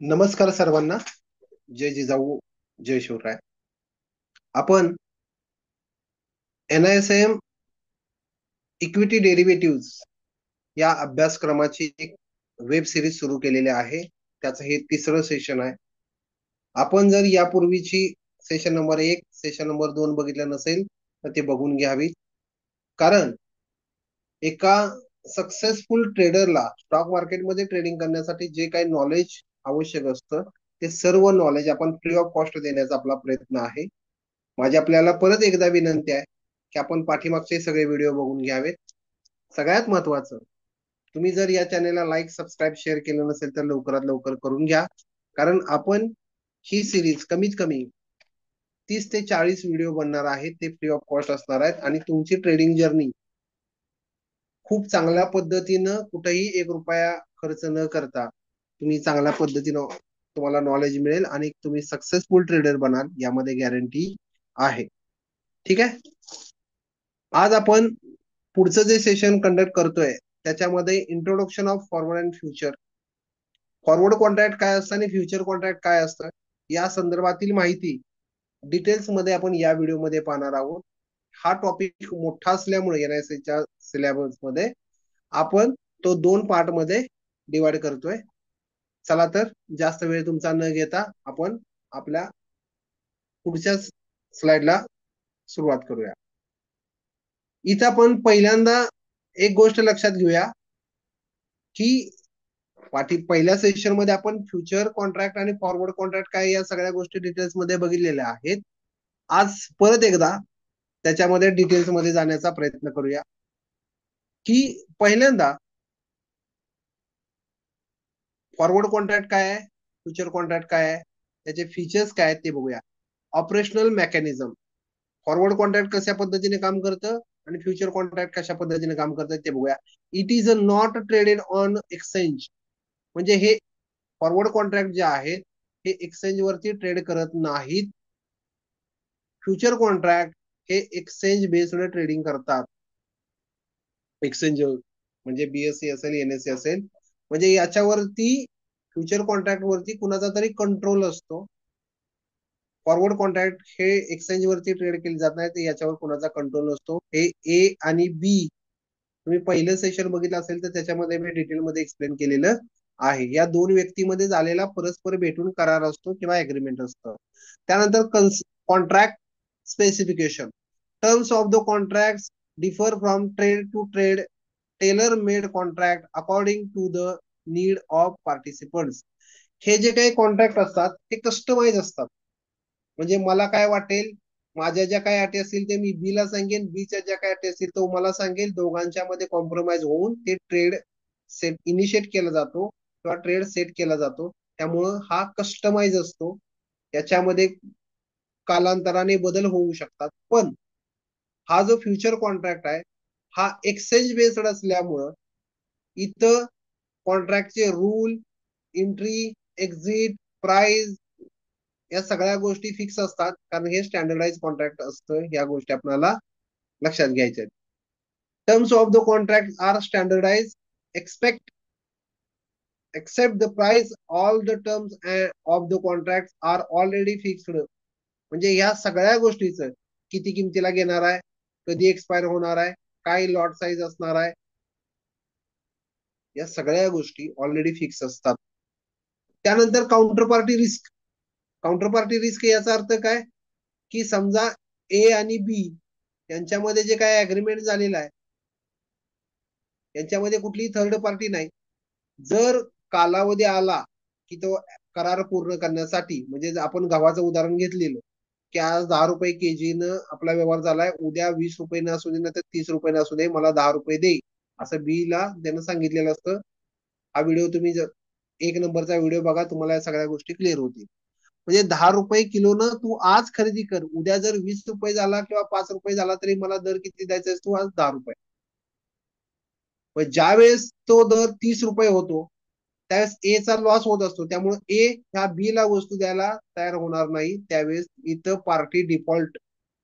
नमस्कार सर्वांना. जय जिजाऊ, जय शिवराय. आपण NISM इक्विटी डेरिव्हेटिव्ह या अभ्यासक्रमाची एक वेब सिरीज सुरू केलेली आहे. त्याचं हे तिसरं सेशन आहे. आपण जर यापूर्वीची सेशन नंबर 1, सेशन नंबर 2 बघितलं नसेल तर ते बघून घ्यावी. कारण एका सक्सेसफुल ट्रेडरला स्टॉक मार्केटमध्ये ट्रेडिंग करण्यासाठी जे काही नॉलेज आवश्यक असतं ते सर्व नॉलेज आपण फ्री ऑफ कॉस्ट देण्याचा आपला प्रयत्न आहे. माझी आपल्याला परत एकदा विनंती आहे की आपण पाठीमागचे सगळे व्हिडिओ बघून घ्यावेत. सगळ्यात महत्वाचं, तुम्ही जर या चॅनेलला लाईक, सबस्क्राईब, शेअर केलं नसेल तर लवकरात लवकर करून घ्या. कारण आपण ही सिरीज कमीत कमी 30 ते 40 व्हिडिओ बनणार आहेत. ते फ्री ऑफ कॉस्ट असणार आहेत आणि तुमची ट्रेडिंग जर्नी खूप चांगल्या पद्धतीनं कुठेही 1 रुपया खर्च न करता तुम्ही चांगल्या पद्धतीनं तुम्हाला नॉलेज मिळेल आणि तुम्ही सक्सेसफुल ट्रेडर बनाल, यामध्ये गॅरंटी आहे. ठीक आहे. आज आपण पुढचं जे सेशन कंडक्ट करतोय त्याच्यामध्ये introduction of forward and future. Forward contract काय असतं आणि फ्युचर कॉन्ट्रॅक्ट काय असतं या संदर्भातील माहिती डिटेल्स मध्ये आपण या व्हिडिओमध्ये पाहणार आहोत. हा टॉपिक मोठा असल्यामुळे NISच्या सिलेबस मध्ये आपण तो 2 पार्ट मध्ये डिवाइड करतोय. चला तर जास्त वेळ तुमचा न घेता आपण आपल्या पुढच्या स्लाइडला सुरुवात करूया. इथं आपण पहिल्यांदा एक गोष्ट लक्षात घेऊया की पहिल्या सेशन मध्ये आपण फ्युचर कॉन्ट्रॅक्ट आणि फॉरवर्ड कॉन्ट्रॅक्ट काय या सगळ्या गोष्टी डिटेल्स मध्ये बघितलेल्या आहेत. आज परत एकदा त्याच्यामध्ये डिटेल्स मध्ये जाण्याचा प्रयत्न करूया की पहिल्यांदा फॉरवर्ड कॉन्ट्रॅक्ट काय आहे, फ्युचर कॉन्ट्रॅक्ट काय आहे, त्याचे फीचर्स काय आहेत ते बघूया. Operational mechanism. फॉरवर्ड कॉन्ट्रॅक्ट कशा पद्धतीने काम करतं आणि फ्युचर कॉन्ट्रॅक्ट कशा पद्धतीने काम करतात ते बघूया. It is not traded on exchange. म्हणजे हे फॉरवर्ड कॉन्ट्रॅक्ट जे आहेत हे एक्सचेंज वरती ट्रेड करत नाहीत. फ्युचर कॉन्ट्रॅक्ट हे एक्सचेंज बेस्ड ट्रेडिंग करतात. एक्सचेंज म्हणजे BSE असेल, NSE असेल, म्हणजे याच्यावरती फ्युचर कॉन्ट्रॅक्ट वरती कुणाचा तरी कंट्रोल असतो. फॉरवर्ड कॉन्ट्रॅक्ट हे एक्सचेंज वरती ट्रेड केले जात नाही, तर याच्यावर कुणाचा कंट्रोल नसतो. हे A आणि B तुम्ही पहिलं सेशन बघितलं असेल तर त्याच्यामध्ये मी डिटेलमध्ये एक्सप्लेन केलेलं आहे. या 2 व्यक्तीमध्ये झालेला परस्पर भेटून करार असतो किंवा अग्रीमेंट असतं. त्यानंतर contract specification. Terms of the contract differ from trade to trade. Tailor made contract according to the need of participants. हे जे काही कॉन्ट्रॅक्ट असतात ते कस्टमाइज असतात. म्हणजे मला काय वाटेल, माझ्या ज्या काही अटी असतील ते मी B ला सांगेन, Bच्या ज्या काही अटी असतील तो मला सांगेल. दोघांच्या मध्ये कॉम्प्रोमाइज होऊन ते ट्रेड सेट इनिशिएट केला जातो किंवा ट्रेड सेट केला जातो. त्यामुळं हा कस्टमाइज असतो. त्याच्यामध्ये कालांतराने बदल होऊ शकतात. पण हा जो फ्युचर कॉन्ट्रॅक्ट आहे हा एक्सचेंज बेस्ड असल्यामुळं इथं कॉन्ट्रॅक्टचे रूल, एंट्री, एक्झिट, प्राइस या सगळ्या गोष्टी फिक्स असतात. कारण हे स्टँडर्डाइज कॉन्ट्रॅक्ट असतं. या गोष्टी आपल्याला लक्षात घ्यायच्या आहेत. Terms of the contract are standardise except the price. All the terms of the contracts are already fixed. म्हणजे या सगळ्या गोष्टीचं किती किमतीला घेणार आहे, कधी एक्सपायर होणार आहे, काय लॉट साईज असणार आहे, या सगळ्या गोष्टी ऑलरेडी फिक्स असतात. त्यानंतर counter party risk. Counter party risk याचा अर्थ काय की समजा A आणि B यांच्यामध्ये जे काय अग्रीमेंट झालेलं आहे यांच्यामध्ये कुठलीही थर्ड पार्टी नाही. जर कालावधी आला की तो करार पूर्ण करण्यासाठी, म्हणजे आपण गव्हाचं उदाहरण घेतलेलं की आज 10 रुपये केजी न आपला व्यवहार झालाय, उद्या 20 रुपये असू दे ना तर 30 रुपये असू दे, मला 10 रुपये दे, असं B ला त्यानं सांगितलेलं असतं. हा व्हिडिओ तुम्ही जर 1 नंबरचा व्हिडिओ बघा, तुम्हाला या सगळ्या गोष्टी क्लिअर होतील. म्हणजे 10 रुपये किलो न तू आज खरेदी कर, उद्या जर 20 रुपये झाला किंवा 5 रुपये झाला तरी मला दर किती द्यायचा तू आज 10 रुपये. ज्या वेळेस तो दर 30 रुपये होतो त्यावेळेस A चा लॉस होत असतो. त्यामुळे A ह्या B ला वस्तू द्यायला तयार होणार नाही. त्यावेळेस इथं पार्टी डिफॉल्ट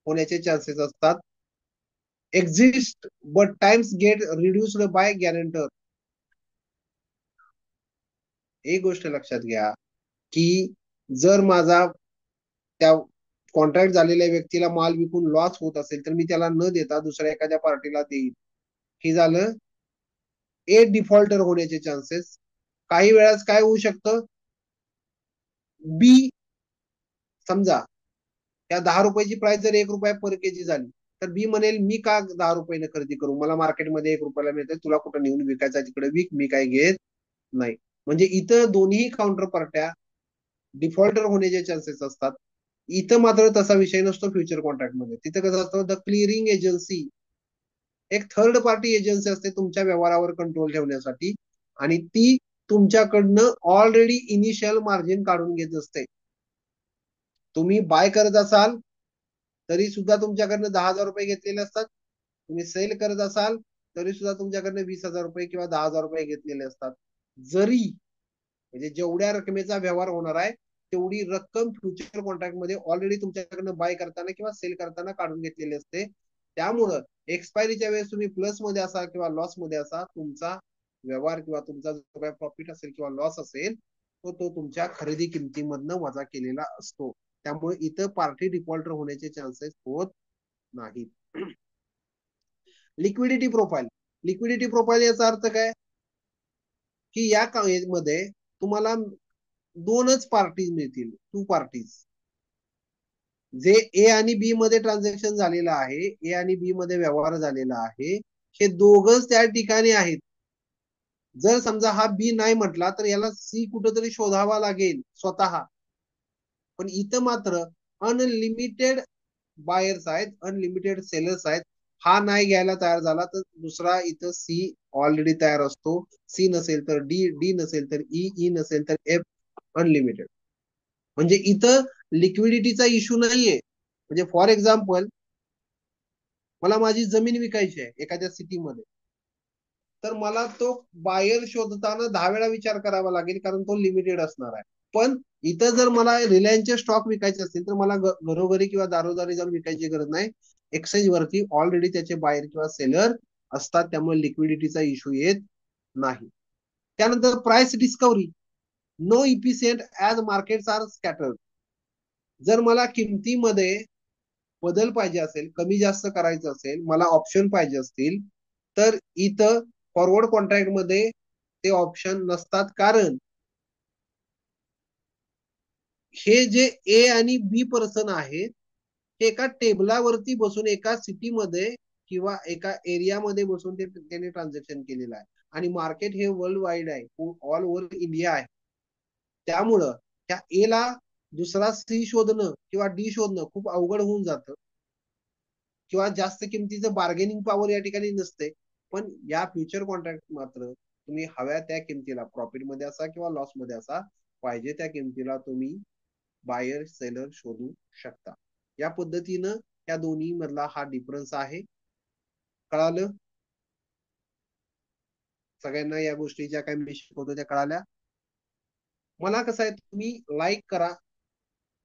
होण्याचे चान्सेस असतात. Exist but times get reduced by guarantor. एक गोष्ट लक्षात घ्या की जर माझा त्या कॉन्ट्रॅक्ट झालेल्या व्यक्तीला माल विकून लॉस होत असेल तर मी त्याला न देता दुसऱ्या एखाद्या पार्टीला देईल. हे झालं ए डिफॉल्टर होण्याचे चान्सेस. काही वेळास काय होऊ शकतं, बी समजा त्या 10 रुपयाची प्राइस जर 1 रुपया पर केजी झाली तर बी म्हणेल मी का 10 रुपयाने खरेदी करू, मला मार्केटमध्ये 1 रुपयाला मिळते, तुला कुठं नेऊन विकायचा तिकडे विक, मी काय घेत नाही. म्हणजे इथं दोन्ही काउंटर पार्ट्या डिफॉल्टर होण्याचे चान्सेस असतात. इथं मात्र तसा विषय नसतो फ्युचर कॉन्ट्रॅक्ट मध्ये. तिथं कसं असतं, द क्लिअरिंग एजन्सी एक थर्ड पार्टी एजन्सी असते तुमच्या व्यवहारावर कंट्रोल ठेवण्यासाठी आणि ती तुमच्याकडनं ऑलरेडी इनिशियल मार्जिन काढून घेत असते. तुम्ही बाय करत असाल तरी सुद्धा तुमच्याकडनं 10,000 रुपये घेतलेले असतात. तुम्ही सेल करत असाल तरी सुद्धा तुमच्याकडनं 20,000 रुपये किंवा 10,000 रुपये घेतलेले असतात. जरी म्हणजे जेवढ्या रकमेचा व्यवहार होणार आहे तेवढी रक्कम फ्युचर कॉन्ट्रॅक्ट मध्ये ऑलरेडी तुमच्याकडनं बाय करताना किंवा सेल करताना काढून घेतलेली असते. त्यामुळं एक्सपायरीच्या वेळेस तुम्ही प्लस मध्ये असा किंवा लॉस मध्ये असा, तुमचा व्यवहार किंवा तुमचा जो काही प्रॉफिट असेल किंवा लॉस असेल तो तुमच्या खरेदी किमतीमधनं वजा केलेला असतो. त्यामुळे इथं पार्टी डिफॉल्टर होण्याचे चान्सेस होत नाहीत. Liquidity profile. लिक्विडिटी प्रोफाईल याचा अर्थ काय की या मध्ये तुम्हाला दोनच पार्टीज मिळतील, टू पार्टीज. जे ए आणि बी मध्ये ट्रान्झॅक्शन झालेलं आहे, ए आणि बी मध्ये व्यवहार झालेला आहे, हे दोघच त्या ठिकाणी आहेत. जर समजा हा बी नाही म्हटला तर याला सी कुठेतरी शोधावा लागेल स्वतः. पण इथं मात्र अनलिमिटेड बायर्स आहेत, अनलिमिटेड सेलर्स आहेत. हा नाही घ्यायला तयार झाला तर दुसरा इथं सी ऑलरेडी तयार असतो. सी नसेल तर डी, डी नसेल तर ई, ई नसेल तर एफ, अनलिमिटेड. म्हणजे इथं लिक्विडिटीचा इश्यू नाहीये. म्हणजे फॉर एक्झाम्पल मला माझी जमीन विकायची आहे एखाद्या सिटीमध्ये, तर मला तो बायर शोधताना 10 वेळा विचार करावा लागेल कारण तो लिमिटेड असणार आहे. पण इथं जर मला रिलायन्सचे स्टॉक विकायचे असतील तर मला घरोघरी किंवा दारोदारी जाऊन विकायची गरज नाही. एक्सचेंज वरती ऑलरेडी त्याचे बायर किंवा सेलर असतात, त्यामुळे लिक्विडिटीचा इश्यू येत नाही. त्यानंतर price discovery. No efficient as markets are scattered. जर मला किमतीमध्ये बदल पाहिजे असेल, कमी जास्त करायचं असेल, मला ऑप्शन पाहिजे असतील तर इथं फॉरवर्ड कॉन्ट्रॅक्ट मध्ये ते ऑप्शन नसतात. कारण हे जे ए आणि बी पर्सन आहेत हे एका टेबलावरती बसून एका सिटीमध्ये किंवा एका एरियामध्ये बसून त्याने ट्रान्झॅक्शन केलेलं आहे आणि मार्केट हे वर्ल्ड वाईड आहे, ऑल ओव्हर इंडिया आहे. त्यामुळं त्या ए ला दुसरा सी शोधणं किंवा डी शोधणं खूप अवघड होऊन जातं किंवा जास्त किमतीचं बार्गेनिंग पॉवर या ठिकाणी नसते. पण या फ्युचर कॉन्ट्रॅक्ट मात्र तुम्ही हव्या त्या किमतीला, प्रॉफिट मध्ये असा किंवा लॉस मध्ये असा, पाहिजे त्या किमतीला तुम्ही बायर सेलर शोधू शकता. या पद्धतीनं या दोन्ही मधला हा डिफरन्स आहे. कळालं सगळ्यांना? या गोष्टी ज्या काही मी शिकवतो त्या कळाल्या? मला कसं आहे, तुम्ही लाईक करा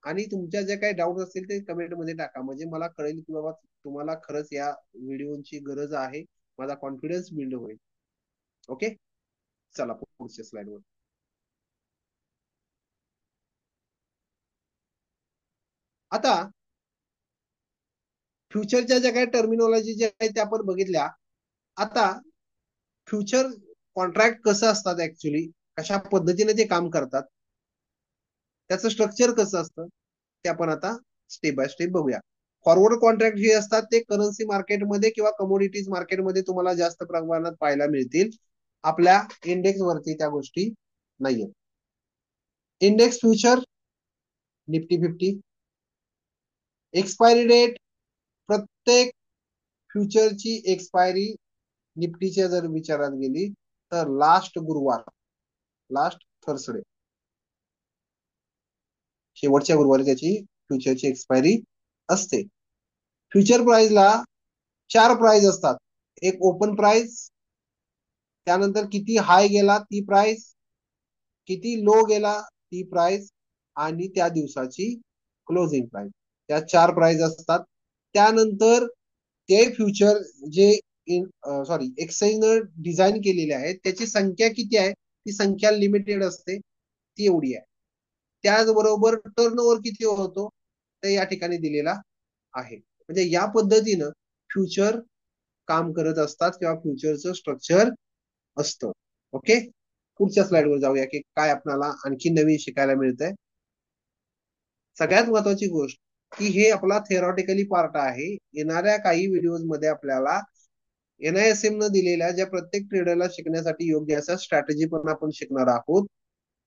आणि तुमच्या ज्या काही डाऊट असतील ते कमेंट मध्ये टाका, म्हणजे मला कळेल की बाबा तुम्हाला खरंच या व्हिडिओची गरज आहे, माझा कॉन्फिडन्स बिल्ड होईल. ओके, चला पुढच्या स्लाइड वर. आता फ्युचरच्या ज्या काही टर्मिनॉलॉजी ज्या आहेत त्या आपण बघितल्या. आता फ्युचर कॉन्ट्रॅक्ट कसं असतात, ऍक्च्युली कशा पद्धतीने ते काम करतात, त्याचं स्ट्रक्चर कसं असतं ते आपण आता स्टेप बाय स्टेप बघूया. फॉरवर्ड कॉन्ट्रॅक्ट जे असतात ते करन्सी मार्केटमध्ये किंवा कमोडिटीज मार्केटमध्ये तुम्हाला जास्त प्रमाणात पाहायला मिळतील. आपल्या इंडेक्स वरती त्या गोष्टी नाहीये. Index future Nifty 50. Expiry date, प्रत्येक फ्युचरची एक्सपायरी निफ्टीच्या जर विचारात गेली तर लास्ट गुरुवार, लास्ट थर्सडे, शेवटच्या गुरुवारी त्याची फ्युचरची एक्सपायरी असते. फ्युचर प्राइसला 4 प्राइस असतात. एक ओपन प्राइस, त्यानंतर किती हाय गेला ती प्राइस, किती लो गेला ती प्राइस आणि त्या दिवसाची क्लोजिंग प्राइस. त्या 4 प्राइस असतात. त्यानंतर ते फ्युचर जे एक्सचेंज डिझाईन केलेले आहेत त्याची संख्या किती आहे, ती संख्या लिमिटेड असते. ती एवढी आहे. त्याचबरोबर टर्नओव्हर किती होतो ते या ठिकाणी दिलेला आहे. म्हणजे या पद्धतीनं फ्युचर काम करत असतात किंवा फ्युचरचं स्ट्रक्चर असतं. ओके, पुढच्या स्लाइडवर जाऊया की काय आपल्याला आणखी नवीन शिकायला मिळतंय. सगळ्यात महत्वाची गोष्ट की हे आपला थेरॉटिकली पार्ट आहे. येणाऱ्या काही व्हिडिओज मध्ये आपल्याला NISM न दिलेल्या ज्या प्रत्येक ट्रेडरला शिकण्यासाठी योग्य अशा स्ट्रॅटेजी पण आपण शिकणार आहोत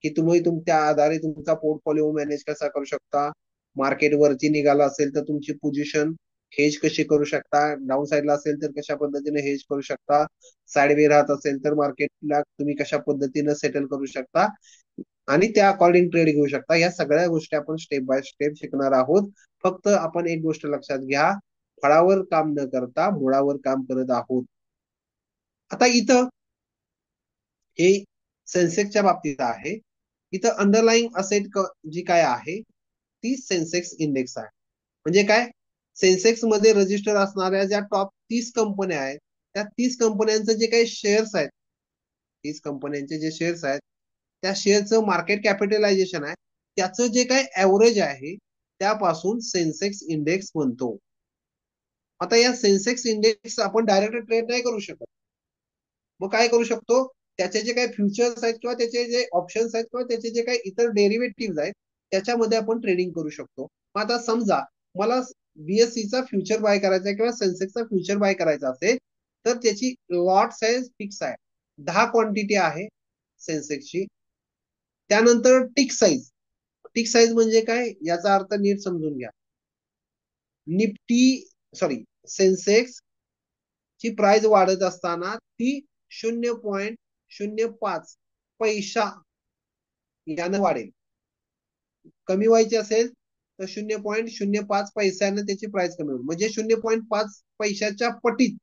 की तुम्ही तुमच्या आधारे तुमचा पोर्टफोलिओ मॅनेज कसा करू शकता. मार्केट वरती निघाला असेल तर तुमची पोझिशन हेज कशी करू शकता. डाऊन साईडला असेल तर कशा पद्धतीने हेज करू शकता. साईडवे राहत असेल तर मार्केटला तुम्ही कशा पद्धतीने सेटल करू शकता आणि त्या अकॉर्डिंग ट्रेड घेऊ शकता. या सगळ्या गोष्टी आपण स्टेप बाय स्टेप शिकणार आहोत. फक्त आपण एक गोष्ट लक्षात घ्या, फळावर काम न करता मुळावर काम करत आहोत. आता इथं हे सेन्सेक्सच्या बाबतीत आहे. इथं अंडरलाईंग असेट जी काय आहे ती सेन्सेक्स इंडेक्स आहे. म्हणजे काय, सेन्सेक्स मध्ये रजिस्टर असणाऱ्या ज्या टॉप 30 कंपन्या आहेत त्या 30 कंपन्यांचे जे काही शेअर्स आहेत, 30 कंपन्यांचे जे शेअर्स आहेत त्या शेअरचं मार्केट कॅपिटलायझेशन आहे त्याचं जे काही ऍव्हरेज आहे त्यापासून सेन्सेक्स इंडेक्स बनतो. आता या सेन्सेक्स इंडेक्स आपण डायरेक्ट ट्रेड नाही करू शकत. मग काय करू शकतो, त्याचे जे काही फ्युचर्स आहेत किंवा त्याचे जे ऑप्शन्स आहेत किंवा त्याचे जे काही इतर डेरिव्हेटिव्ह आहेत त्याच्यामध्ये आपण ट्रेडिंग करू शकतो. मग आता समजा मला BSEचा फ्युचर बाय करायचा आहे किंवा सेन्सेक्सचा फ्युचर बाय करायचा असेल तर त्याची लॉट साईज फिक्स आहे. 10 क्वांटिटी आहे सेन्सेक्सची. त्यानंतर टिक साईज. टिक साईज म्हणजे काय याचा अर्थ नीट समजून घ्या. निफ्टी सॉरी सेन्सेक्स ची प्राइस वाढत असताना ती 0.05 पैसा यानं वाढेल. कमी व्हायची असेल तर 0.05 पैशानं त्याची प्राइस कमी होईल. म्हणजे 0.5 पैशाच्या पटीत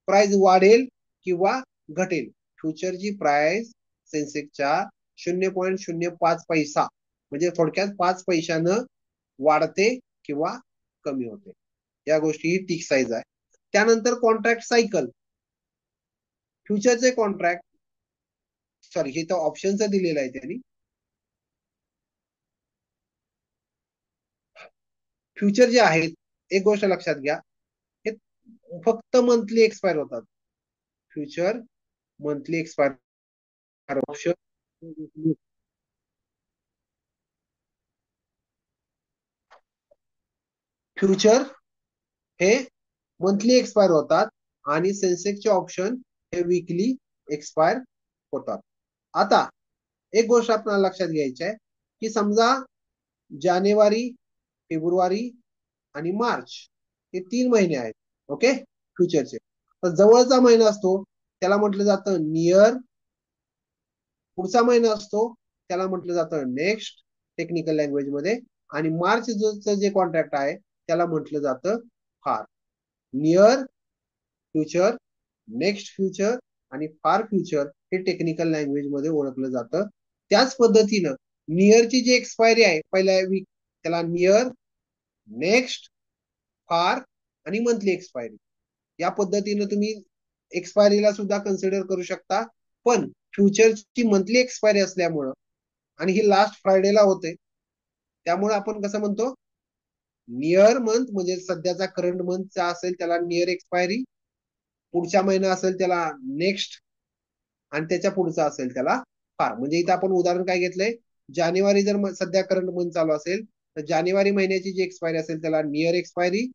प्राइस वाढेल किंवा घटेल. फ्युचरची प्राइस सेन्सेक्सच्या 0.05 पैसा म्हणजे थोडक्यात 5 पैशानं वाढते किंवा कमी होते. या गोष्टी ही टिक साईज आहे. त्यानंतर कॉन्ट्रॅक्ट सायकल. फ्युचरचे कॉन्ट्रॅक्ट सॉरी हे तर ऑप्शनचं दिलेलं आहे त्यांनी. फ्युचर जे आहेत एक गोष्ट लक्षात घ्या, हे फक्त मंथली एक्सपायर होतात. Future monthly expire option future हे मंथली एक्सपायर होतात आणि सेन्सेक्सचे ऑप्शन हे वीकली एक्सपायर होतात. आता एक गोष्ट आपल्याला लक्षात घ्यायची आहे की समजा जानेवारी, फेब्रुवारी आणि मार्च हे 3 महिने आहेत. ओके, फ्युचरचे. तर जवळचा महिना असतो त्याला म्हटलं जातं नियर. पुढचा महिना असतो त्याला म्हटलं जातं नेक्स्ट टेक्निकल लँग्वेज मध्ये. आणि मार्च जे कॉन्ट्रॅक्ट आहे त्याला म्हटलं जातं फार. नियर फ्युचर, नेक्स्ट फ्युचर आणि फार फ्युचर हे टेक्निकल लँग्वेज मध्ये ओळखलं जातं. त्याच पद्धतीनं नियरची जी एक्सपायरी आहे पहिल्या वीक त्याला नियर, नेक्स्ट, फार आणि मंथली एक्सपायरी या पद्धतीनं तुम्ही एक्सपायरीला सुद्धा कन्सिडर करू शकता. पण फ्युचरची मंथली एक्सपायरी असल्यामुळं आणि ही लास्ट फ्रायडेला होते त्यामुळे आपण कसं म्हणतो, नियर मंथ म्हणजे सध्याचा करंट मंथचा असेल त्याला नियर एक्सपायरी, पुढच्या महिना असेल त्याला नेक्स्ट आणि त्याच्या पुढचा असेल त्याला फार. म्हणजे इथं आपण उदाहरण काय घेतलंय, जानेवारी जर सध्या करंट मंथ चालू असेल तर जानेवारी महिन्याची जी एक्सपायरी असेल त्याला नियर एक्सपायरी,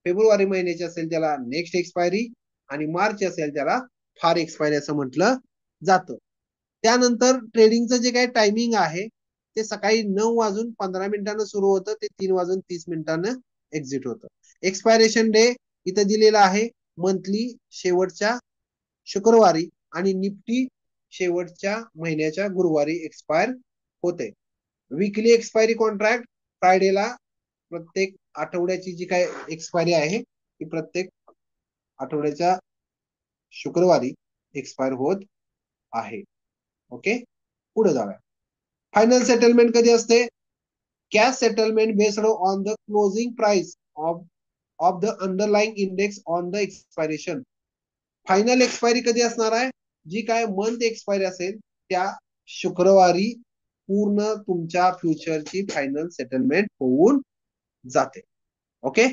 फेब्रुवारी महिन्याची असेल त्याला नेक्स्ट एक्सपायरी आणि मार्च असेल त्याला फार एक्सपायरी असं म्हटलं जातं. त्यानंतर ट्रेडिंगचं जे काही टायमिंग आहे ते सकाळी 9:15 सुरू होतं ते 3:30 एक्झिट होतं. एक्सपायरेशन डे इथं दिलेला आहे मंथली शेवटच्या शुक्रवारी आणि निफ्टी शेवटच्या महिन्याच्या गुरुवारी एक्सपायर होते. वीकली एक्सपायरी कॉन्ट्रॅक्ट फ्रायडेला प्रत्येक आठवड्याची जी काय एक्सपायरी आहे ती प्रत्येक आठवड्याच्या शुक्रवारी एक्सपायर होत आहे. ओके, पुढे जाऊया. फायनल सेटलमेंट कधी असते, cash settlement based on the closing price of the underlying index on the expiration. Final expiry कधी असणार आहे, जी काय मंथ एक्सपायरी असेल त्या शुक्रवारी पूर्ण तुमच्या फ्युचरची फायनल सेटलमेंट होऊन जाते. ओके,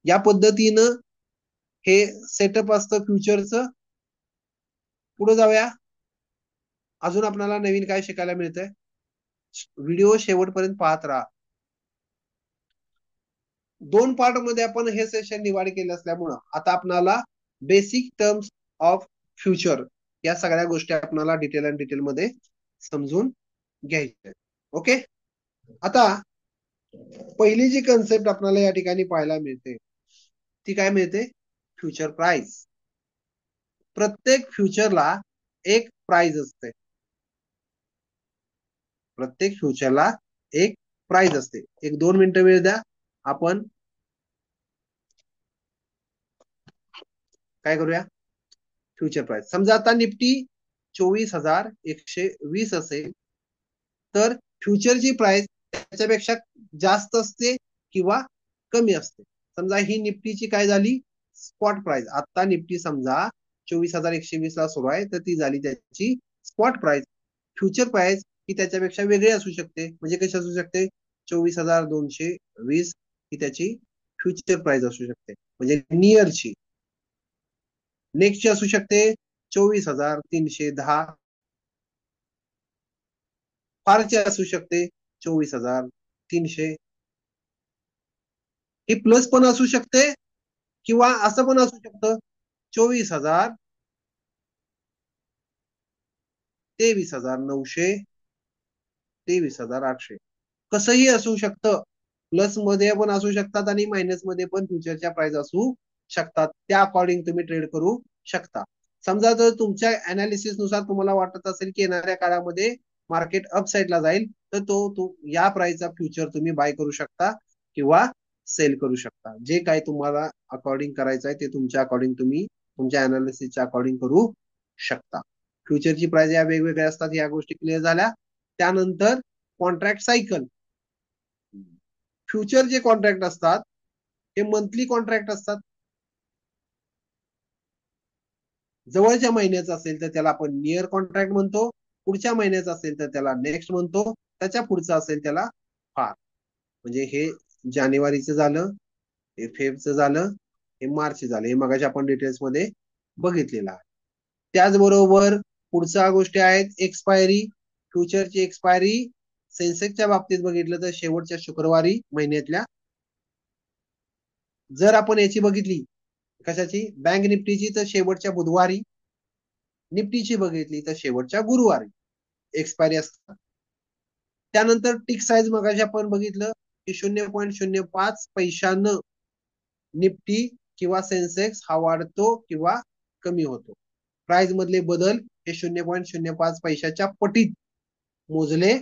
या पद्धतीनं हे सेटअप असतं फ्युचरचं. पुढे जाऊया. अजून आपल्याला नवीन काय शिकायला मिळतंय? व्हिडिओ शेवटपर्यंत पाहत राहा. 2 पार्ट मध्ये आपण हे सेशन डिवाइड केलं असल्यामुळं आता आपल्याला बेसिक टर्म्स ऑफ फ्युचर या सगळ्या गोष्टी आपल्याला डिटेल मध्ये समजून घ्यायच्या. ओके, आता पहिली जी कन्सेप्ट आपल्याला या ठिकाणी पाहायला मिळते ती काय मिळते? Future price. प्रत्येक फ्युचरला एक प्राइस असते. प्रत्येक फ्युचरला एक प्राइस असते. 1-2 मिनिटं वेळ द्या. आपण काय करूया? Future price. समजा आता निफ्टी 24,120 असेल तर फ्युचरची प्राइस त्याच्यापेक्षा जास्त असते किंवा कमी असते. समजा ही निफ्टीची काय झाली? Spot price. आता निफ्टी समजा 24,120 ला सुरू आहे तर ती झाली त्याची स्पॉट प्राइस. फ्युचर प्राइस ही त्याच्यापेक्षा वेगळी असू शकते. म्हणजे कशी असू शकते? 24,220 ही त्याची फ्युचर प्राइस असू शकते, म्हणजे नियरची. नेक्स्टची असू शकते 24,310. फारची असू शकते 24,300. ही प्लस पण असू शकते किंवा असं पण असू शकतं 24,000, 23,900, 23,800. कसंही असू शकतं. प्लस मध्ये पण असू शकतात आणि मायनस मध्ये पण फ्युचरच्या प्राइस असू शकतात. त्या अकॉर्डिंग तुम्ही ट्रेड करू शकता. समजा जर तुमच्या अनालिसिस नुसार तुम्हाला वाटत असेल की येणाऱ्या काळामध्ये मार्केट अप साईडला जाईल तर तो या प्राइसचा फ्युचर तुम्ही बाय करू शकता किंवा सेल करू शकता. जे काही तुम्हाला अकॉर्डिंग करायचं आहे ते तुमच्या अकॉर्डिंग तुम्ही तुमच्या अनालिसिसच्या अकॉर्डिंग करू शकता. फ्युचरची प्राइस या वेगवेगळ्या असतात. या गोष्टी क्लिअर झाल्या. त्यानंतर कॉन्ट्रॅक्ट सायकल. फ्युचर जे कॉन्ट्रॅक्ट असतात ते मंथली कॉन्ट्रॅक्ट असतात. जवळच्या महिन्याचा असेल तर त्याला आपण नियर कॉन्ट्रॅक्ट म्हणतो. पुढच्या महिन्याचा असेल तर त्याला नेक्स्ट म्हणतो. त्याच्या पुढचा असेल त्याला फार. म्हणजे हे जानेवारीचं झालं, हे फेबचं झालं, हे मार्च झालं. हे मगाशी आपण डिटेल्स मध्ये बघितलेलं आहे. त्याचबरोबर पुढच्या गोष्टी आहेत एक्सपायरी. फ्युचरची एक्सपायरी सेन्सेक्सच्या बाबतीत बघितलं तर शेवटच्या शुक्रवारी महिन्यातल्या. जर आपण याची बघितली कशाची? बँक निफ्टीची तर शेवटच्या बुधवारी. निफ्टीची बघितली तर शेवटच्या गुरुवारी एक्सपायरी असतात. त्यानंतर टिक साईज मगाशी आपण बघितलं की 0.05 पैशानं निफ्टी किंवा सेन्सेक्स हा वाढतो किंवा कमी होतो. प्राइस मधले बदल हे 0.05 पैशाच्या पटीत मोजले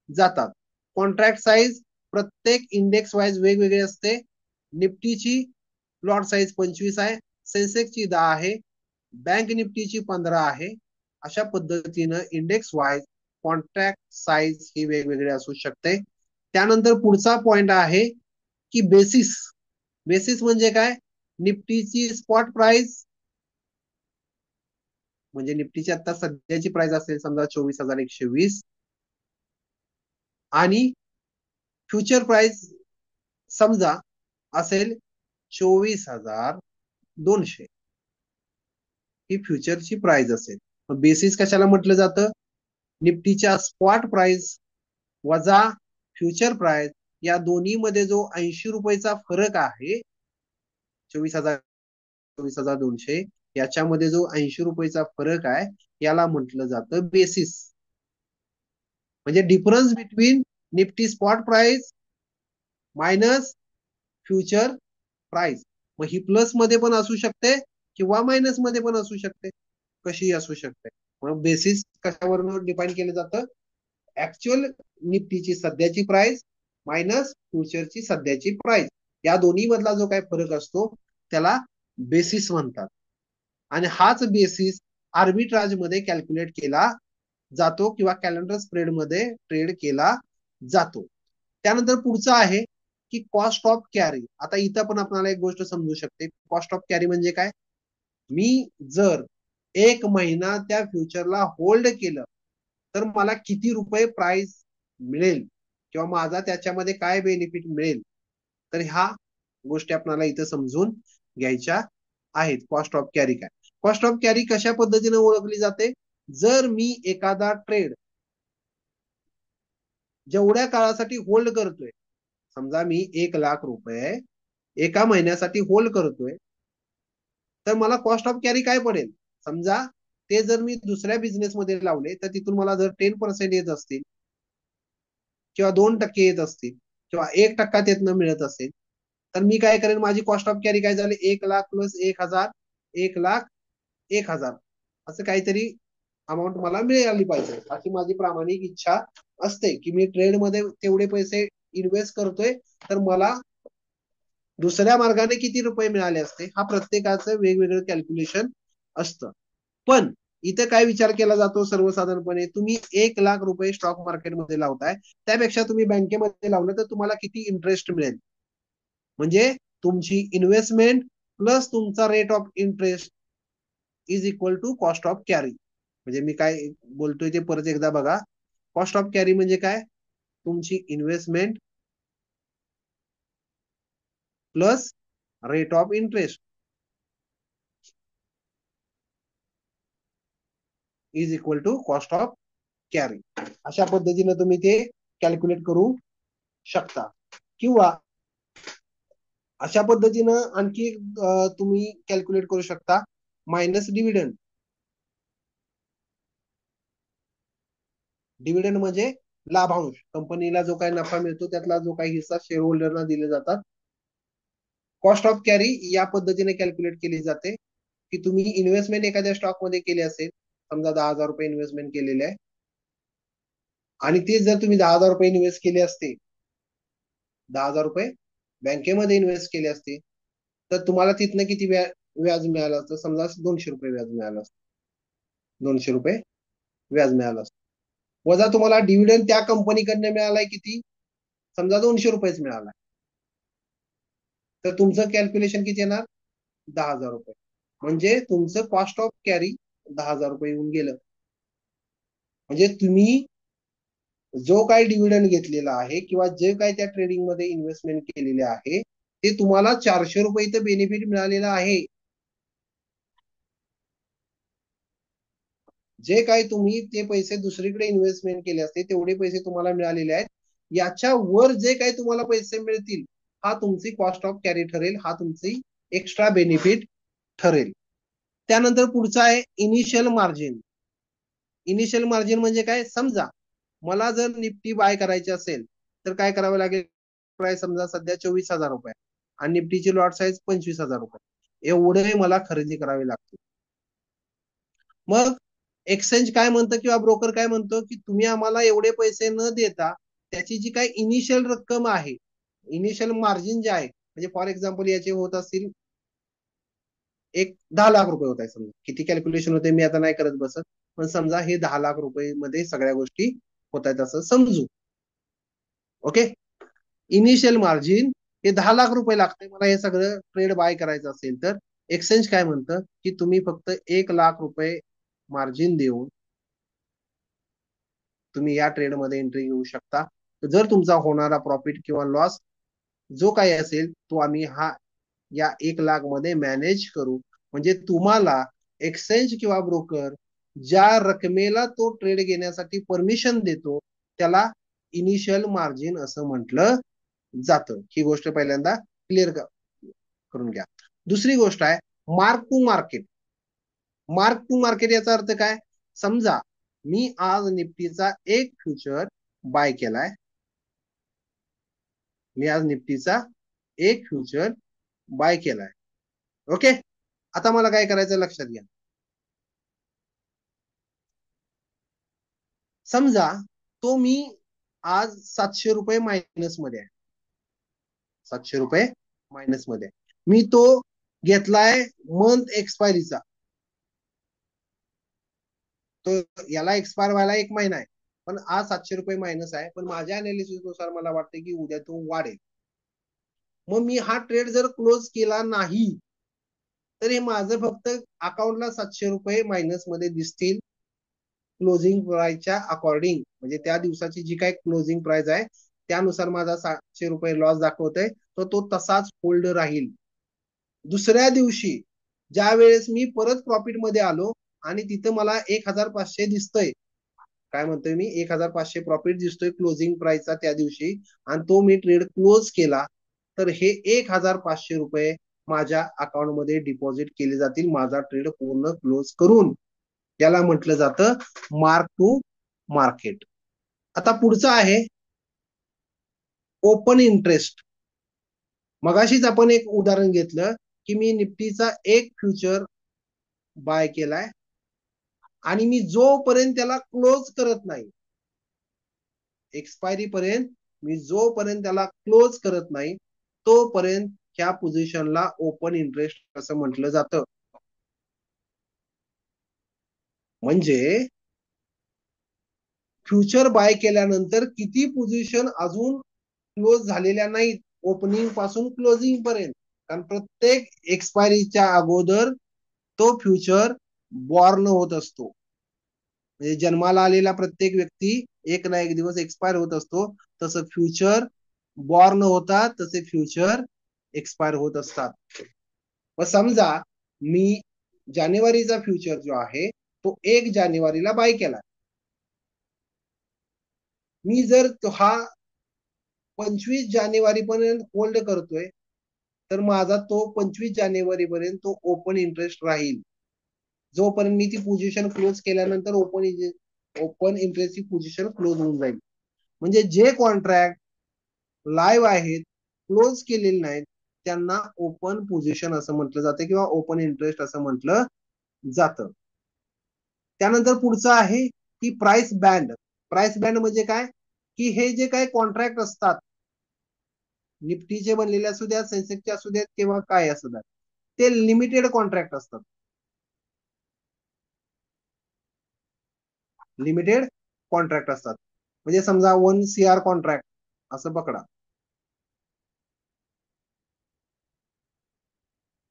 जातात. कॉन्ट्रॅक्ट साईज प्रत्येक इंडेक्स वाईज वेगवेगळी असते. निफ्टीची लॉट साईज 25 आहे, सेन्सेक्सची 10 आहे, बँक निफ्टीची 15 आहे. अशा पद्धतीनं इंडेक्स वाईज कॉन्ट्रॅक्ट साईज ही वेगवेगळी असू शकते. त्यानंतर पुढचा पॉइंट आहे की बेसिस. बेसिस म्हणजे काय? निफ्टीची स्पॉट प्राइस म्हणजे निफ्टीची आता सध्याची प्राइस असेल समजा 24,120 आणि फ्युचर प्राइस समजा असेल 24,200. ही फ्युचरची प्राइस असेल. बेसिस कशाला म्हटलं जातं? निफ्टीच्या स्पॉट प्राइस वजा फ्युचर प्राइस या दोन्ही मध्ये जो 80 रुपयाचा फरक आहे 24,000 24,200 याच्यामध्ये जो 80 रुपयाचा फरक आहे याला म्हटलं जातं बेसिस. म्हणजे difference between Nifty spot price minus future price. मग ही प्लस मध्ये पण असू शकते किंवा मायनस मध्ये पण असू शकते. कशी असू शकते. मग बेसिस कशावर डिफाईन केलं जातं? ऍक्च्युअल निफ्टीची सध्याची प्राइस मायनस फ्युचरची सध्याची प्राइस या दोन्ही मधला जो काही फरक असतो त्याला बेसिस म्हणतात. आणि हाच बेसिस आर्बिट्राज मध्ये कॅल्क्युलेट केला जातो किंवा कॅलेंडर स्प्रेड मध्ये ट्रेड केला जातो. त्यानंतर पुढचं आहे की कॉस्ट ऑफ कॅरी. आता इथं पण आपल्याला एक गोष्ट समजू शकते. कॉस्ट ऑफ कॅरी म्हणजे काय? मी जर 1 महिना त्या फ्युचरला होल्ड केलं तर मला किती रुपये प्राइस मिळेल किंवा माझा त्याच्यामध्ये काय बेनिफिट मिळेल, तर ह्या गोष्टी आपल्याला इथं समजून घ्यायच्या आहेत. कॉस्ट ऑफ कॅरी काय, कॉस्ट ऑफ कॅरी कशा पद्धतीने ओळखली जाते, जर मी एखादा ट्रेड जेवढ्या काळासाठी होल्ड करतोय, समजा मी 1,00,000 रुपये एका महिन्यासाठी होल्ड करतोय, तर मला कॉस्ट ऑफ कॅरी काय पडेल, समजा ते जर मी दुसऱ्या बिझनेसमध्ये लावले तर तिथून मला जर 10% येत असतील किंवा 2% येत असतील किंवा 1% त्यातनं मिळत असेल, तर मी काय करेन, माझी कॉस्ट ऑफ कॅरी काय झाली, 1,00,000 प्लस 1,000, 1,00,000 1,000 असं काहीतरी अमाऊंट मला मिळाली पाहिजे, अशी माझी प्रामाणिक इच्छा असते की मी ट्रेड मध्ये तेवढे पैसे इन्व्हेस्ट करतोय, तर मला दुसऱ्या मार्गाने किती रुपये मिळाले असते, हा प्रत्येकाचं वेगवेगळं कॅल्क्युलेशन असतं. पण इथे काय विचार केला जातो सर्वसाधारणपणे, तुम्ही 1,00,000 रुपये स्टॉक मार्केटमध्ये लावताय, त्यापेक्षा तुम्ही बँकेमध्ये लावलं तर तुम्हाला किती इंटरेस्ट मिळेल, म्हणजे तुमची इन्व्हेस्टमेंट प्लस तुमचा rate of interest is equal to cost of carry. म्हणजे मी काय बोलतोय ते परत एकदा बघा, कॉस्ट ऑफ कॅरी म्हणजे काय, तुमची investment plus rate of interest is equal to cost of carry. अशा पद्धतीने तुम्ही ते कॅल्क्युलेट करू शकता. किंवा अशा पद्धतीनं आणखी तुम्ही कॅल्क्युलेट करू शकता, मायनस डिव्हिडंड. डिव्हिडंड म्हणजे लाभांश, कंपनीला जो काही नफा मिळतो त्यातला जो काही हिस्सा शेअर होल्डरना दिले जातात. कॉस्ट ऑफ कॅरी या पद्धतीने कॅल्क्युलेट केली जाते की तुम्ही इन्व्हेस्टमेंट एखाद्या स्टॉक मध्ये केली असेल, समजा 10,000 रुपये इन्व्हेस्टमेंट केलेले आहे, आणि तेच जर तुम्ही 10,000 रुपये इन्व्हेस्ट केले असते, 10,000 रुपये बँकेमध्ये इन्व्हेस्ट केले असते, तर तुम्हाला तिथनं किती व्याज मिळालं असतं, समजा 200 रुपये व्याज मिळालं असतं, 200 रुपये व्याज मिळालं असतं, वजा तुम्हाला डिव्हिडंड त्या कंपनीकडनं मिळालाय किती, समजा 200 रुपयेच मिळाला, तर तुमचं कॅल्क्युलेशन किती येणार, 10,000 रुपये. म्हणजे तुमचं कॉस्ट ऑफ कॅरी 10,000 रुपये येऊन गेलं. म्हणजे तुम्ही जो काही डिव्हिडंड घेतलेला आहे किंवा जे काही त्या ट्रेडिंग मध्ये इन्व्हेस्टमेंट केलेले आहे, ते तुम्हाला 400 रुपये इथं बेनिफिट मिळालेलं आहे. जे काही तुम्ही ते पैसे दुसरीकडे इन्व्हेस्टमेंट केले असते तेवढे पैसे तुम्हाला मिळालेले आहेत, याच्या वर जे काही तुम्हाला पैसे मिळतील, हा तुमची कॉस्ट ऑफ कॅरी ठरेल, हा तुमची एक्स्ट्रा बेनिफिट ठरेल. त्यानंतर पुढचा आहे इनिशियल मार्जिन. इनिशियल मार्जिन म्हणजे काय, समजा मला जर निफ्टी बाय करायची असेल तर काय करावं लागेल, प्राइस समजा सध्या 24,000 रुपये आणि निफ्टीची लॉट साईज 25,000 रुपये, एवढे मला खरेदी करावी लागते. मग एक्सचेंज काय म्हणतं किंवा ब्रोकर काय म्हणतो की तुम्ही आम्हाला एवढे पैसे न देता त्याची जी काही इनिशियल रक्कम आहे, इनिशियल मार्जिन जे आहे, म्हणजे फॉर एक्झाम्पल याचे होत असतील एक 10 लाख रुपये होत आहे, समजा किती कॅल्क्युलेशन होते मी आता नाही करत बसत, पण समजा हे 10 लाख रुपये मध्ये सगळ्या गोष्टी होत आहेत असं समजू. ओके, इनिशियल मार्जिन हे 10 लाख रुपये लागते मला हे सगळं ट्रेड बाय करायचं असेल तर. एक्सचेंज काय म्हणतं की तुम्ही फक्त 1 लाख रुपये मार्जिन देऊन तुम्ही या ट्रेड मध्ये एंट्री घेऊ शकता. जर तुमचा होणारा प्रॉफिट किंवा लॉस जो काही असेल तो आम्ही हा या 1 लाख मध्ये मॅनेज करू. म्हणजे तुम्हाला एक्सचेंज किंवा ब्रोकर ज्या रकमेला तो ट्रेड घेण्यासाठी परमिशन देतो त्याला इनिशियल मार्जिन असं म्हटलं जातं. ही गोष्ट पहिल्यांदा क्लिअर करून घ्या. दुसरी गोष्ट आहे mark to market. Mark to market याचा अर्थ काय, समजा मी आज निफ्टीचा एक फ्युचर बाय केलाय, मी आज निफ्टीचा एक फ्युचर बाय केलाय. ओके, आता मला काय करायचं लक्षात घ्या, समजा तो मी आज 700 रुपये मायनस मध्ये आहे, 700 रुपये मायनस मध्ये मी तो घेतलाय मंथ एक्सपायरीचा, तो याला एक्सपायर व्हायला 1 महिना आहे, पण आज 700 रुपये मायनस आहे, पण माझ्या अनालिसिस नुसार मला वाटतं की उद्या तो वाढेल. मग मी हा ट्रेड जर क्लोज केला नाही तर हे माझं फक्त अकाउंटला 700 रुपये मायनस मध्ये दिसतील, क्लोजिंग प्राइसच्या अकॉर्डिंग, म्हणजे त्या दिवसाची जी काही क्लोजिंग प्राइस आहे त्यानुसार माझा 700 रुपये लॉस दाखवतोय, तर तो तसाच होल्ड राहील. दुसऱ्या दिवशी ज्या वेळेस मी परत प्रॉफिट मध्ये आलो आणि तिथं मला 1500 दिसतोय, काय म्हणतोय मी, 1500 प्रॉफिट दिसतोय क्लोजिंग प्राइसचा त्या दिवशी, आणि तो मी ट्रेड क्लोज केला, तर हे 1500 रुपये माझ्या अकाउंट मध्ये डिपॉझिट केले जातील माझा ट्रेड पूर्ण क्लोज करून. याला म्हटलं जातं मार्क टू मार्केट. आता पुढचं आहे ओपन इंटरेस्ट. मगाशीच आपण एक उदाहरण घेतलं की मी निफ्टीचा एक फ्युचर बाय केलाय आणि मी जोपर्यंत त्याला क्लोज करत नाही, एक्सपायरी पर्यंत मी जोपर्यंत त्याला क्लोज करत नाही, तोपर्यंत ह्या पोझिशनला ओपन इंटरेस्ट असं म्हटलं जातं. म्हणजे फ्युचर बाय केल्यानंतर किती पोझिशन अजून क्लोज झालेल्या नाहीत ओपनिंग पासून क्लोजिंग पर्यंत, कारण प्रत्येक एक्सपायरीच्या अगोदर तो फ्युचर बॉर्न होत असतो. म्हणजे जन्माला आलेला प्रत्येक व्यक्ती एक ना एक दिवस एक्सपायर होत असतो, तसं फ्युचर बॉर्न होतात, तसे फ्युचर एक्सपायर होत असतात. मग समजा मी जानेवारीचा फ्युचर जो आहे तो 1 जानेवारीला बाय केला, मी जर तो हा 25 जानेवारी पर्यंत होल्ड करतोय, तर माझा तो 25 जानेवारी पर्यंत तो ओपन इंटरेस्ट राहील, जोपर्यंत मी ती पोझिशन क्लोज केल्यानंतर ओपन इंटरेस्टची पोझिशन क्लोज होऊन जाईल. म्हणजे जे कॉन्ट्रॅक्ट लाईव्ह आहेत, क्लोज केलेले नाहीत, त्यांना ओपन पोझिशन असं म्हटलं जातं किंवा ओपन इंटरेस्ट असं म्हटलं जातं. त्यानंतर पुढचं आहे की प्राइस बँड. प्राइस बँड म्हणजे काय, की हे जे काही कॉन्ट्रॅक्ट असतात, निफ्टीचे बनलेले असू द्या, सेन्सेक्सचे असू द्यात किंवा काय असू द्यात, ते लिमिटेड कॉन्ट्रॅक्ट असतात. लिमिटेड कॉन्ट्रॅक्ट असतात. म्हणजे समजा 1 CR कॉन्ट्रॅक्ट असं पकडा,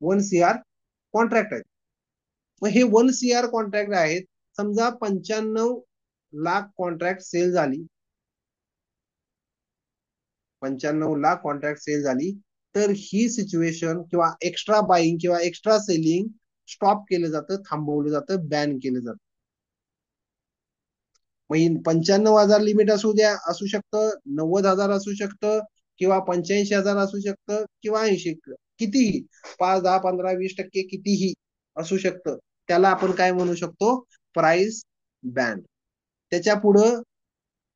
1 CR कॉन्ट्रॅक्ट आहेत. मग हे 1 CR कॉन्ट्रॅक्ट आहेत, समजा 95 लाख कॉन्ट्रॅक्ट सेल झाली, 95 लाख कॉन्ट्रॅक्ट सेल झाली, तर ही सिच्युएशन किंवा एक्स्ट्रा बाईंग किंवा एक्स्ट्रा सेलिंग स्टॉप केलं जातं, थांबवलं जातं, बॅन केलं जातं. मग 95,000 लिमिट असू द्या, असू शकतं, 90,000 असू शकतं, किंवा 85,000 असू शकतं, किंवा 80, कितीही, 5, 10, 15, 20% कितीही असू शकतं, त्याला आपण काय म्हणू शकतो, प्राइस बँड. त्याच्या पुढं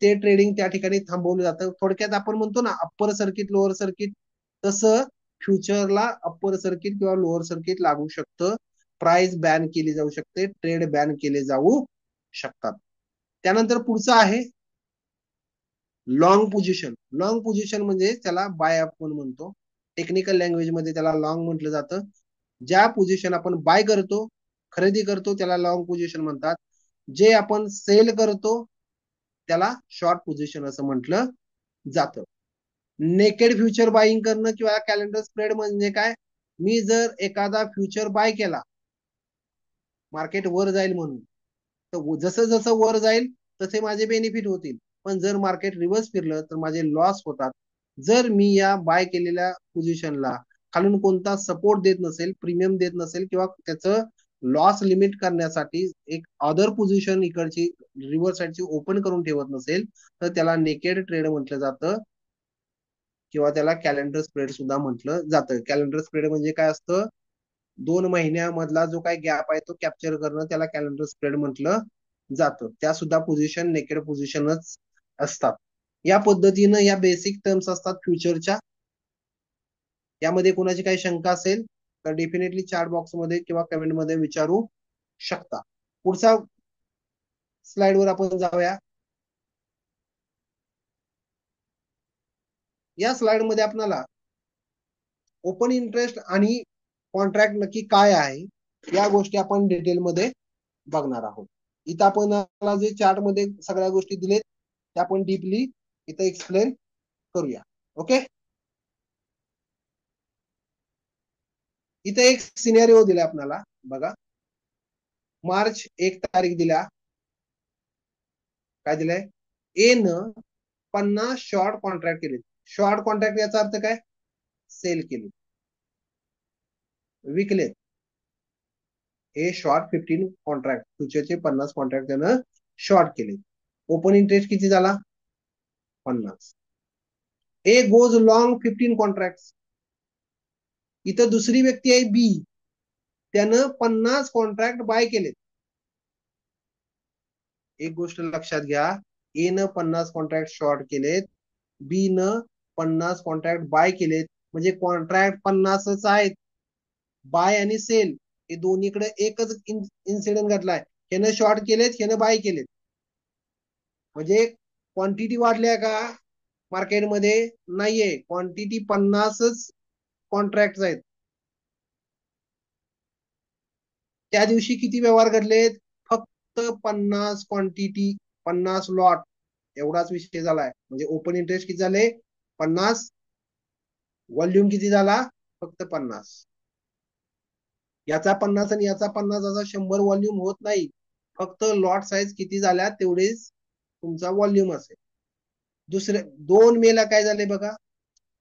ते ट्रेडिंग त्या ठिकाणी थांबवलं जातं. थोडक्यात आपण म्हणतो ना अप्पर सर्किट लोअर सर्किट, तसं फ्युचरला अप्पर सर्किट किंवा लोअर सर्किट लागू शकतं, प्राइस बॅन केली जाऊ शकते, ट्रेड बॅन केले जाऊ शकतात. त्यानंतर पुढचं आहे लॉंग पोझिशन. लॉंग पोझिशन म्हणजे त्याला बाय आपण म्हणतो, टेक्निकल लँग्वेज मध्ये त्याला लॉंग म्हटलं जातं. ज्या पोझिशन आपण बाय करतो, खरेदी करतो, त्याला लॉंग पोझिशन म्हणतात. जे आपण सेल करतो त्याला शॉर्ट पोझिशन असं म्हटलं जातं. नेकेड फ्युचर बाईंग करणं किंवा कॅलेंडर स्प्रेड म्हणजे काय, मी जर एखादा फ्युचर बाय केला मार्केट वर जाईल म्हणून, तर जसं जसं वर जाईल तसे माझे बेनिफिट होतील, पण जर मार्केट रिव्हर्स फिरलं तर माझे लॉस होतात. जर मी या बाय केलेल्या पोझिशनला खालून कोणता सपोर्ट देत नसेल, प्रीमियम देत नसेल, किंवा त्याचं लॉस लिमिट करण्यासाठी एक अदर पोझिशन इकडची रिव्हर्स साईडची ओपन करून ठेवत नसेल, तर त्याला नेकेड ट्रेड म्हटलं जातं, किंवा त्याला कॅलेंडर स्प्रेड सुद्धा म्हटलं जातं. कॅलेंडर स्प्रेड म्हणजे काय असतं, 2 महिन्यामधला जो काही गॅप आहे तो कॅप्चर करणं, त्याला कॅलेंडर स्प्रेड म्हटलं जातं. त्या सुद्धा पोझिशन नेकेड पोझिशनच असतात. या पद्धतीनं या बेसिक टर्म्स असतात फ्युचरच्या. यामध्ये कोणाची काही शंका असेल तर डेफिनेटली चॅट बॉक्स मध्ये किंवा कमेंट मध्ये विचारू शकता. पुढच्या स्लाइड वर आपण जाऊया. या स्लाइड मध्ये आपल्याला ओपन इंटरेस्ट आणि कॉन्ट्रॅक्ट नक्की काय आहे या गोष्टी आपण डिटेलमध्ये बघणार आहोत. इथं आपण जे चार्ट मध्ये सगळ्या गोष्टी दिलेत त्या आपण डीपली इथं एक्सप्लेन करूया. ओके, इथं एक सिनेरिओ दिलाय आपल्याला बघा. मार्च 1 तारीख दिल्या, काय दिलंय? ए न 50 शॉर्ट कॉन्ट्रॅक्ट केले. शॉर्ट कॉन्ट्रॅक्ट याचा अर्थ काय? सेल केले, विकले. हे शॉर्ट 15 कॉन्ट्रॅक्ट, फ्युचरचे 50 कॉन्ट्रॅक्ट त्यानं शॉर्ट केले. ओपन इंटरेस्ट किती झाला? 50. A goes long 15 contract. इथं दुसरी व्यक्ती आहे बी, त्यानं 50 कॉन्ट्रॅक्ट बाय केले. एक गोष्ट लक्षात घ्या, ए न 50 कॉन्ट्रॅक्ट शॉर्ट केलेत, बी न 50 कॉन्ट्रॅक्ट बाय केलेत, म्हणजे कॉन्ट्रॅक्ट 50च आहेत. बाय आणि सेल हे दोन्हीकडे एकच इन्सिडेंट घडलाय. ह्यानं शॉर्ट केलेत, ह्यानं बाय केलेत. म्हणजे क्वांटिटी वाढल्या का मार्केटमध्ये? नाहीये, क्वांटिटी 50च कॉन्ट्रॅक्ट आहेत. त्या दिवशी किती व्यवहार घडलेत? फक्त 50 क्वांटिटी, 50 लॉट, एवढाच विषय झालाय. म्हणजे ओपन इंटरेस्ट किती झाले? 50. व्हॉल्यूम किती झाला? फक्त 50. याचा 50 आणि याचा 50 असा 100 व्हॉल्यूम होत नाही. फक्त लॉट साईज किती झाल्या तेवढेच तुमचा व्हॉल्यूम असेल. दुसरे 2 मेला काय झाले बघा.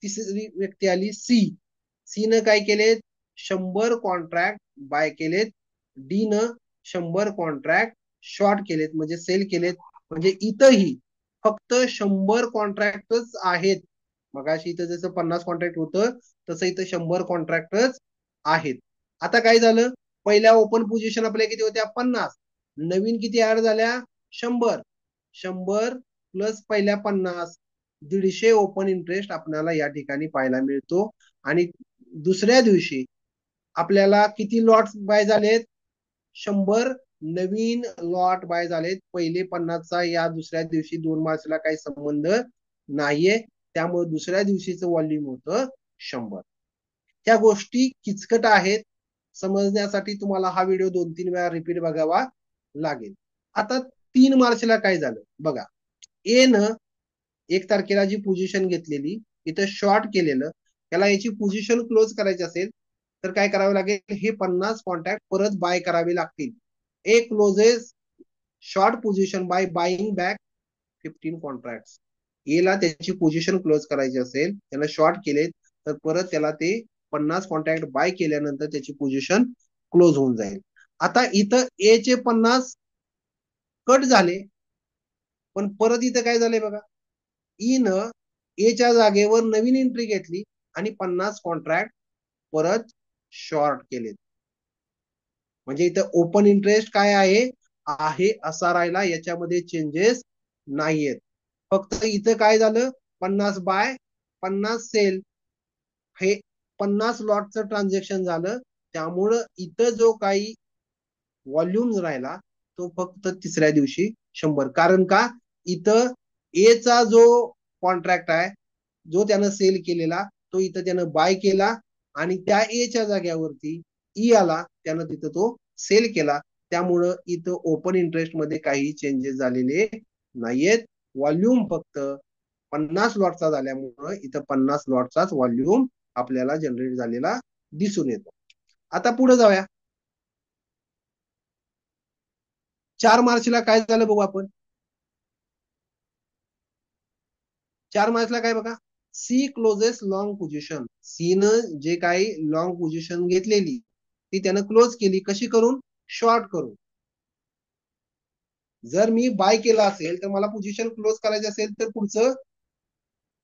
तिसरी व्यक्ती आली सी. सी न काय केलेत? 100 कॉन्ट्रॅक्ट बाय केलेत. डी न 100 कॉन्ट्रॅक्ट शॉर्ट केलेत, म्हणजे सेल केलेत. म्हणजे इथंही फक्त 100 कॉन्ट्रॅक्टच आहेत. मग अशी इथं जसं 50 कॉन्ट्रॅक्ट होतं तसं इथं 100 कॉन्ट्रॅक्टच आहेत. आता काय झालं? पहिल्या ओपन पोझिशन आपल्या किती होत्या? 50. नवीन किती ऍड झाल्या? 100. 100 प्लस पहिल्या 50, 150 ओपन इंटरेस्ट आपल्याला या ठिकाणी पाहायला मिळतो. आणि दुसऱ्या दिवशी आपल्याला किती लॉट बाय झालेत? 100 नवीन लॉट बाय झालेत. पहिले 50चा या दुसऱ्या दिवशी 2 मार्चला काही संबंध नाहीये, त्यामुळे दुसऱ्या दिवशीचं व्हॉल्यूम होतं 100. त्या गोष्टी किचकट आहेत, समजण्यासाठी तुम्हाला हा व्हिडिओ 2-3 वेळा रिपीट बघावा लागेल. आता 3 मार्चला काय झालं बघा. ए न 1 तारखेला जी पोझिशन घेतलेली, इथं शॉर्ट केलेलं, त्याला याची पोझिशन क्लोज करायची असेल तर काय करावं लागेल? हे 50 कॉन्ट्रॅक्ट परत बाय करावे लागतील. A closes short position by buying back 15 contract. एला त्याची पोझिशन क्लोज करायची असेल, त्याला शॉर्ट केले, तर परत त्याला ते 50 कॉन्ट्रॅक्ट बाय केल्यानंतर त्याची पोझिशन क्लोज होऊन जाईल. आता इथं ए चे 50 कट झाले, पण परत इथं काय झालंय बघा. ई न एच्या जागेवर नवीन एंट्री घेतली आणि 50 कॉन्ट्रॅक्ट परत शॉर्ट केले. म्हणजे इथं ओपन इंटरेस्ट काय आहे असा राहिला, याच्यामध्ये चेंजेस नाहीयेत. फक्त इथं काय झालं? 50 बाय 50 सेल, हे 50 लॉटचं ट्रान्झॅक्शन झालं. त्यामुळं इथं जो काही व्हॉल्यूम राहिला तो फक्त तिसऱ्या दिवशी 100. कारण का? इथं ए चा जो कॉन्ट्रॅक्ट आहे, जो त्यानं सेल केलेला, तो इथं त्यानं बाय केला आणि त्या ए च्या जाग्यावरती ई आला, त्यानं तिथं तो सेल केला. त्यामुळं इथं ओपन इंटरेस्ट मध्ये काही चेंजेस झालेले नाहीयेत. व्हॉल्यूम फक्त 50 लॉटचा झाल्यामुळं इथं 50 लॉटचाच व्हॉल्यूम आपल्याला जनरेट झालेला दिसून येतो. आता पुढे जाऊया. 4 मार्चला काय झालं बघू आपण. 4 मार्चला काय बघा. C closes long position. C न जे काही लॉंग पोझिशन घेतलेली ती त्यानं क्लोज केली. कशी करून? शॉर्ट करून. जर मी बाय केला असेल तर मला पोझिशन क्लोज करायची असेल तर पुढचं,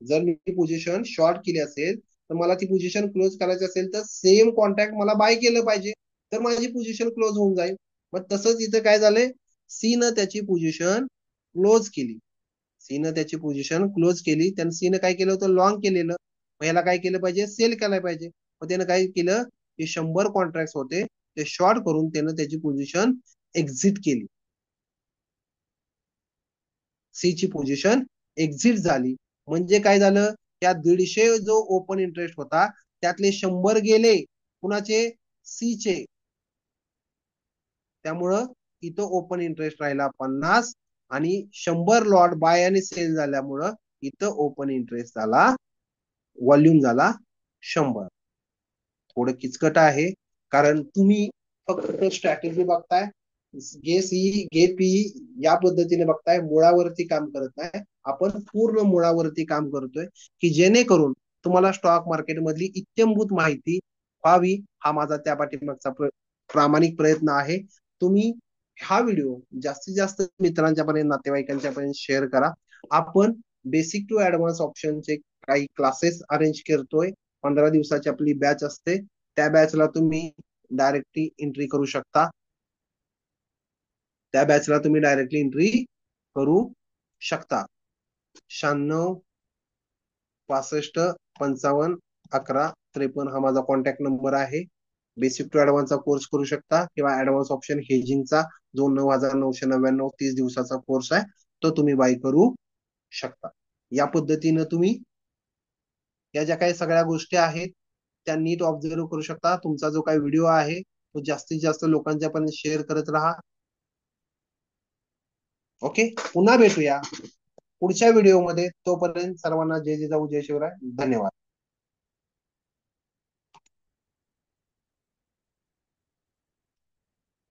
जर मी पोझिशन शॉर्ट केली असेल तर मला ती पोझिशन क्लोज करायची असेल तर सेम कॉन्ट्रॅक्ट मला बाय केलं पाहिजे, तर माझी पोझिशन क्लोज होऊन जाईल. मग तसंच इथं काय झालंय? सी न त्याची पोझिशन क्लोज केली. सी न त्याची पोझिशन क्लोज केली. त्यानं सी न काय केलं होतं? लॉंग केलेलं. मग याला काय केलं पाहिजे? सेल केलं पाहिजे. मग त्यानं काय केलं? की 100 कॉन्ट्रॅक्ट होते ते शॉर्ट करून त्यानं त्याची पोझिशन एक्झिट केली. सी ची पोझिशन एक्झिट झाली. म्हणजे काय झालं? त्या 150 जो ओपन इंटरेस्ट होता त्यातले 100 गेले कुणाचे? सी चे. त्यामुळं इथं ओपन इंटरेस्ट राहिला 50 आणि 100 लॉट बाय आणि सेल झाल्यामुळं इथं ओपन इंटरेस्ट झाला, व्हॉल्यूम झाला 100. थोडं किचकट आहे, कारण तुम्ही फक्त स्ट्रॅटेजी बघताय. गेपी या पद्धतीने बघताय, मुळावरती काम करत नाही, आपण पूर्ण मुळावरती काम करतोय, की जेणेकरून तुम्हाला स्टॉक मार्केट मधली इत्यंभूत माहिती व्हावी, हा माझा त्या पाठीमागचा प्रामाणिक प्रयत्न आहे. तुम्ही हा व्हिडिओ जास्तीत जास्त मित्रांच्या पर्यंत, नातेवाईकांच्या पर्यंत शेअर करा. आपण बेसिक टू ऍडव्हान्स ऑप्शनचे काही क्लासेस अरेंज करतोय. 15 दिवसाची आपली बॅच असते, त्या बॅचला तुम्ही डायरेक्टली एंट्री करू शकता. त्या बॅचला तुम्ही डायरेक्टली एंट्री करू शकता. 96 65 55 11 53 हा माझा कॉन्टॅक्ट नंबर आहे. बेसिक टू ऍडव्हान्सचा कोर्स करू शकता, किंवा ऍडव्हान्स ऑप्शन हेजिंगचा जो 9,999 30 दिवसाचा कोर्स आहे, तो तुम्ही बाय करू शकता. या पद्धतीनं तुम्ही या ज्या काही सगळ्या गोष्टी आहेत त्या नीट ऑब्झर्व करू शकता. तुमचा जो काही व्हिडिओ आहे तो जास्तीत जास्त लोकांच्या पर्यंत शेअर करत राहा. ओके, पुन्हा भेटूया पुढच्या व्हिडिओमध्ये. तोपर्यंत सर्वांना जय जिजाऊ जय शिवराय, धन्यवाद.